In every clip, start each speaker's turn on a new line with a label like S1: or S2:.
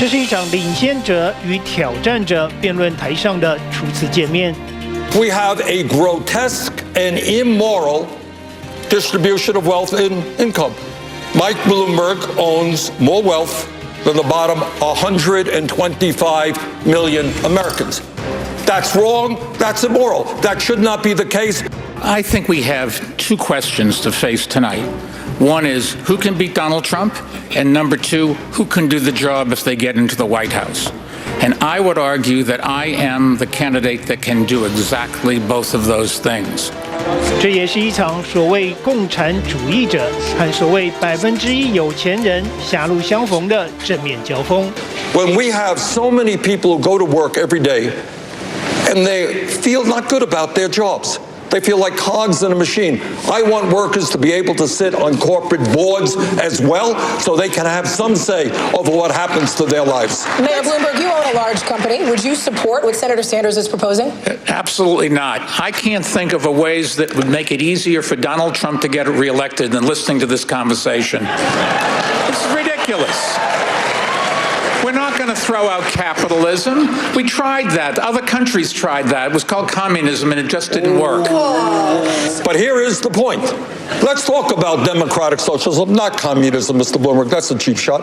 S1: 这是一场领先者与挑战者辩论台上的初次见面。
S2: We have a grotesque and immoral distribution of wealth and income. Mike Bloomberg owns more wealth than the bottom 125 million Americans. That's wrong. That's immoral. That should not be the case.
S3: I think we have two questions to face tonight. One is, who can beat Donald Trump? And number two, who can do the job if they get into the White House? And I would argue that I am the candidate that can do exactly both of those things.
S1: 这也是一场所谓共产主义者和所谓1%有钱人狭路相逢的正面交锋。
S2: When we have so many people who go to work every day and they feel not good about their jobs. They feel like cogs in a machine. I want workers to be able to sit on corporate boards as well so they can have some say over what happens to their lives.
S4: Mayor Bloomberg, you own a large company. Would you support what Senator Sanders is proposing?
S3: Absolutely not. I can't think of ways that would make it easier for Donald Trump to get reelected than listening to this conversation. It's ridiculous. We're not going to throw out capitalism. We tried that. Other countries tried that. It was called communism, and it just didn't work.
S2: But here is the point. Let's talk about democratic socialism, not communism, Mr. Bloomberg. That's a cheap shot.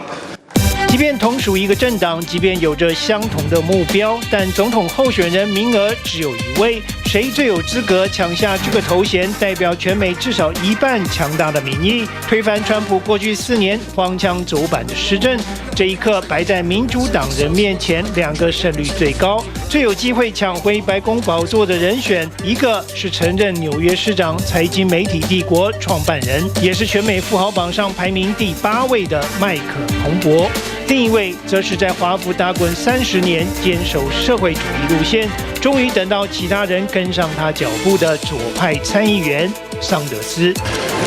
S1: 即便同属一个政党，即便有着相同的目标，但总统候选人名额只有一位，谁最有资格抢下这个头衔，代表全美至少一半强大的民意，推翻川普过去4年荒腔走板的施政。这一刻摆在民主党人面前，两个胜率最高、最有机会抢回白宫宝座的人选，一个是曾任纽约市长、财经媒体帝国创办人，也是全美富豪榜上排名第8位的麦克彭博。另一位则是在华府打滚30年，坚守社会主义路线，终于等到其他人跟上他脚步的左派参议员桑德斯。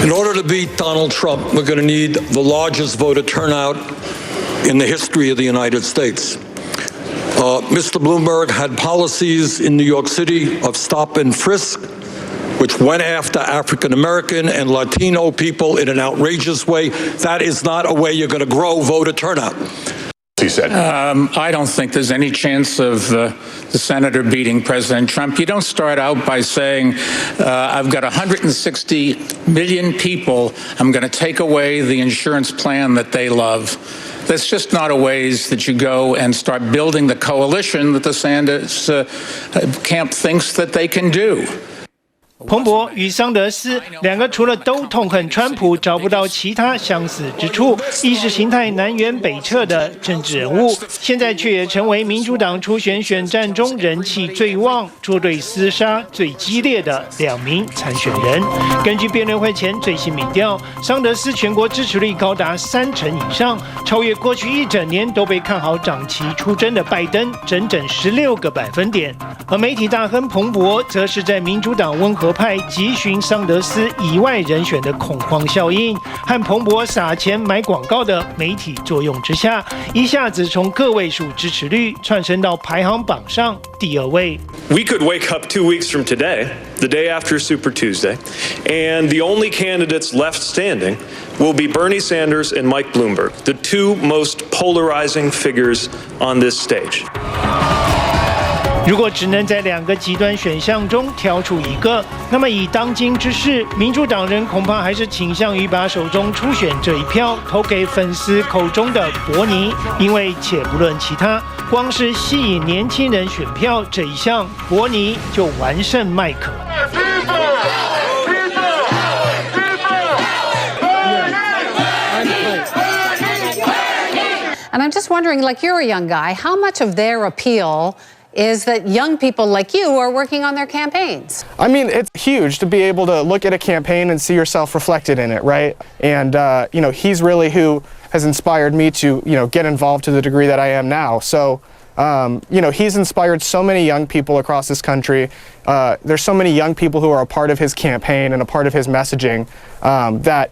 S2: In order to beat Donald Trump, we're going to need the largest voter turnout in the history of the United States. Mr. Bloomberg had policies in New York City of stop and frisk, which went after African American and Latino people in an outrageous way. That is not a way you're going to grow voter turnout.
S3: He said, I don't think there's any chance of the senator beating President Trump. You don't start out by saying, I've got 160 million people. I'm going to take away the insurance plan that they love. That's just not a ways that you go and start building the coalition that the Sanders camp thinks that they can do.
S1: 彭博与桑德斯两个除了都痛恨川普，找不到其他相似之处。意识形态南辕北辙的政治人物，现在却也成为民主党初选选战中人气最旺、作对厮杀最激烈的2名参选人。根据辩论会前最新民调，桑德斯全国支持率高达30%以上，超越过去一整年都被看好长期出征的拜登整整16个百分点。而媒体大亨彭博则是在民主党温和派急寻桑德斯以外人选的恐慌效应，和彭博撒钱买广告的媒体作用之下，一下子从个位数支持率窜升到排行榜上第2位。
S5: We could wake up 2 weeks from today, the day after Super Tuesday, and the only candidates left standing will be Bernie Sanders and Mike Bloomberg, the two most polarizing figures on this stage.
S1: 如果只能在2个极端选项中挑出一个，那么以当今之势，民主党人恐怕还是倾向于把手中初选这一票投给粉丝口中的伯尼，因为且不论其他，光是吸引年轻人选票这一项，伯尼就完胜麦克。
S6: And I'm just wondering, like, you're a young guy, how much of their appeal is that young people like you are working on their campaigns?
S7: I mean, it's huge to be able to look at a campaign and see yourself reflected in it, right? And, he's really who has inspired me to, get involved to the degree that I am now. So, he's inspired so many young people across this country. There's so many young people who are a part of his campaign and a part of his messaging that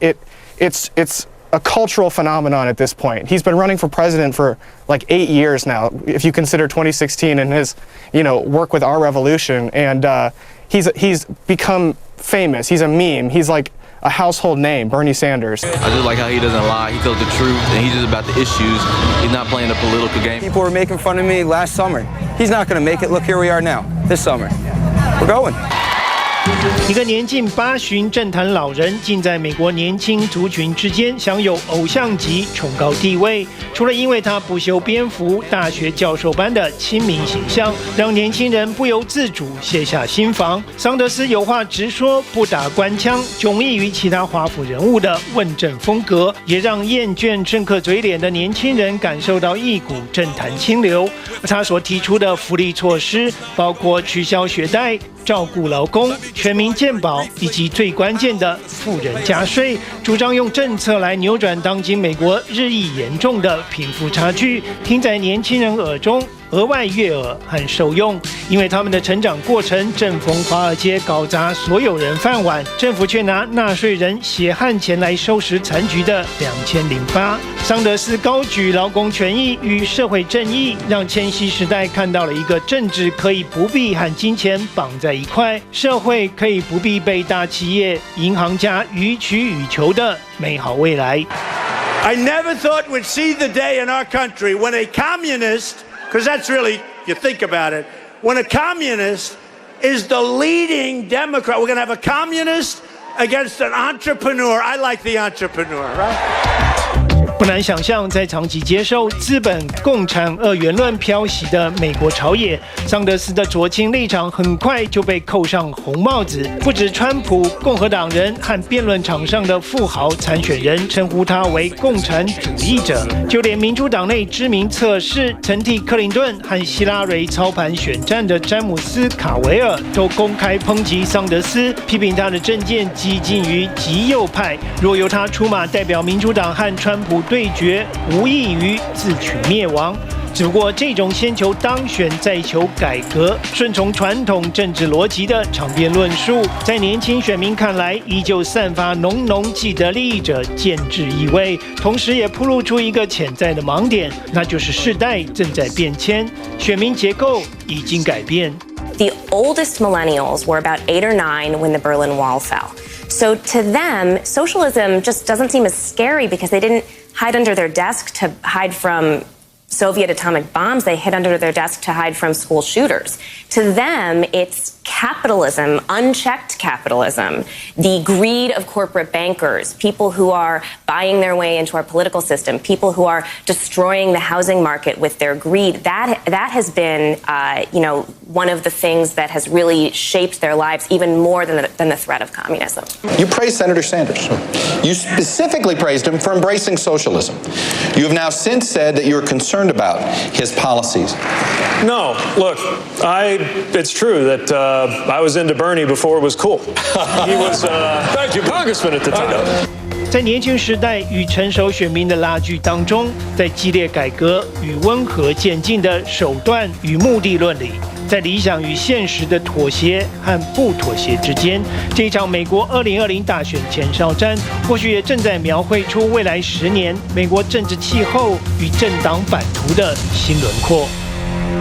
S7: it's a cultural phenomenon at this point. He's been running for president for like 8 years now, if you consider 2016 and his, work with our revolution. And he's become famous. He's a meme. He's like a household name, Bernie Sanders.
S8: I just like how he doesn't lie. He tells the truth, and he's just about the issues. He's not playing a political game.
S9: People were making fun of me last summer. He's not going to make it. Look, here we are now, this summer. We're going.
S1: 一个年近80政坛老人，竟在美国年轻族群之间享有偶像级崇高地位。除了因为他不修边幅、大学教授般的亲民形象，让年轻人不由自主卸下心防。桑德斯有话直说，不打官腔，迥异于其他华府人物的问政风格，也让厌倦政客嘴脸的年轻人感受到一股政坛清流。他所提出的福利措施，包括取消学贷、照顾劳工、全民健保，以及最关键的富人加税，主张用政策来扭转当今美国日益严重的贫富差距，听在年轻人耳中额外悦耳和受用，因为他们的成长过程正逢华尔街搞砸所有人饭碗，政府却拿纳税人血汗钱来收拾残局的2008。桑德斯高举劳工权益与社会正义，让千禧时代看到了一个政治可以不必和金钱绑在一块，社会可以不必被大企业、银行家予取予求的美好未来。
S10: I never thought we'd see the day in our country when a communist, because that's really, you think about it, when a communist is the leading Democrat. We're going to have a communist against an entrepreneur. I like the entrepreneur, right?
S1: 不难想象，在长期接受资本共产二元论漂洗的美国朝野，桑德斯的左倾立场很快就被扣上红帽子。不止川普、共和党人和辩论场上的富豪参选人称呼他为共产主义者，就连民主党内知名测试曾替克林顿和希拉蕊操盘选战的詹姆斯·卡维尔都公开抨击桑德斯，批评他的政见激进于极右派。若由他出马代表民主党和川普对决，无异于自取灭亡。只不过，这种先求当选再求改革、顺从传统政治逻辑的场边论述，在年轻选民看来，依旧散发浓浓既得利益者建制意味，同时也暴露出一个潜在的盲点，那就是世代正在变迁，选民结构已经改变。
S11: The oldest millennials were about 8 or 9 when the Berlin Wall fell. So to them, socialism just doesn't seem as scary because they didn't hide under their desk to hide from Soviet atomic bombs. They hid under their desk to hide from school shooters. To them, it's capitalism, unchecked capitalism, the greed of corporate bankers, people who are buying their way into our political system, people who are destroying the housing market with their greed. That has been, one of the things that has really shaped their lives even more than the threat of communism.
S12: You praised Senator Sanders. You specifically praised him for embracing socialism. You have now since said that you're concerned about his policies.
S5: No, look, it's true that I was into Bernie before it was cool. He was, thank you, Congressman at the time.
S1: 在年轻时代与成熟选民的拉锯当中，在激烈改革与温和渐进的手段与目的论里，在理想与现实的妥协和不妥协之间，这一场美国2020大选前哨战，或许也正在描绘出未来10年美国政治气候与政党版图的新轮廓。